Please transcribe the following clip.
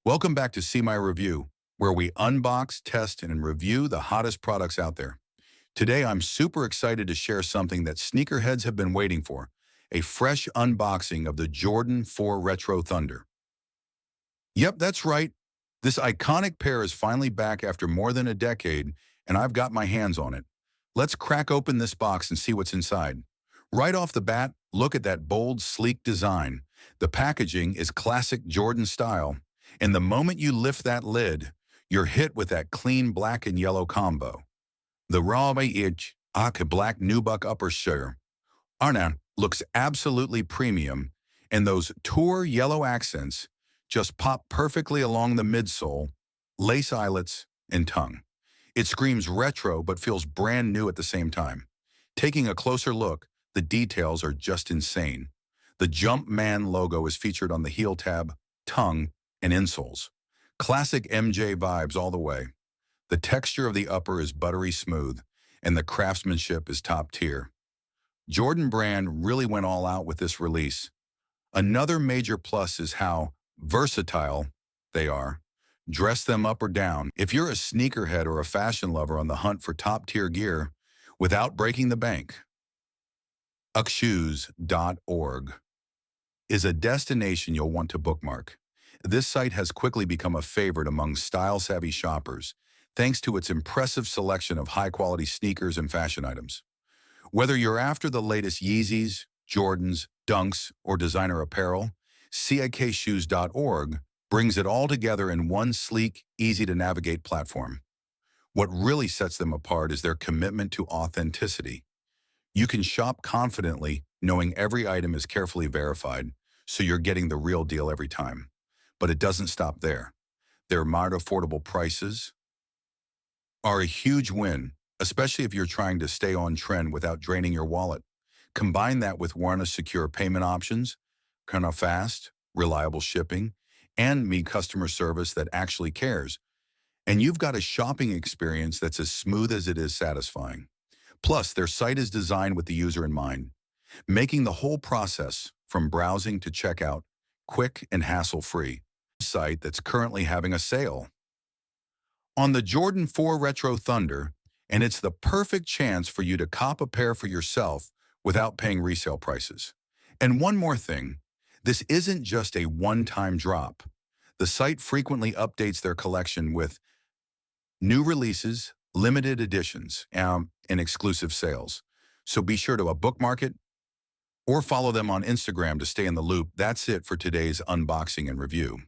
Welcome back to See My Review, where we unbox, test, and review the hottest products out there. Today, I'm super excited to share something that sneakerheads have been waiting for, a fresh unboxing of the Jordan 4 Retro Thunder. Yep, that's right. This iconic pair is finally back after more than a decade, and I've got my hands on it. Let's crack open this box and see what's inside. Right off the bat, look at that bold, sleek design. The packaging is classic Jordan style, and the moment you lift that lid, you're hit with that clean black and yellow combo. The raw itch, black nubuck upper shirt. Arna looks absolutely premium, and those tour yellow accents just pop perfectly along the midsole, lace eyelets, and tongue. It screams retro but feels brand new at the same time. Taking a closer look, the details are just insane. The Jumpman logo is featured on the heel tab, tongue, and insoles. Classic MJ vibes all the way. The texture of the upper is buttery smooth, and the craftsmanship is top tier. Jordan brand really went all out with this release. Another major plus is how versatile they are. Dress them up or down. If you're a sneakerhead or a fashion lover on the hunt for top-tier gear without breaking the bank, uckshoes.org is a destination you'll want to bookmark. This site has quickly become a favorite among style-savvy shoppers, thanks to its impressive selection of high-quality sneakers and fashion items. Whether you're after the latest Yeezys, Jordans, Dunks, or designer apparel, CIKshoes.org brings it all together in one sleek, easy-to-navigate platform. What really sets them apart is their commitment to authenticity. You can shop confidently, knowing every item is carefully verified, so you're getting the real deal every time. But it doesn't stop there. Their moderate affordable prices are a huge win, especially if you're trying to stay on trend without draining your wallet. Combine that with Warna's secure payment options, kind of fast, reliable shipping, and customer service that actually cares. And you've got a shopping experience that's as smooth as it is satisfying. Plus, their site is designed with the user in mind, making the whole process from browsing to checkout quick and hassle-free. Site that's currently having a sale on the Jordan 4 Retro Thunder, and it's the perfect chance for you to cop a pair for yourself without paying resale prices. And one more thing, this isn't just a one-time drop. The site frequently updates their collection with new releases, limited editions, and exclusive sales. So be sure to bookmark it or follow them on Instagram to stay in the loop. That's it for today's unboxing and review.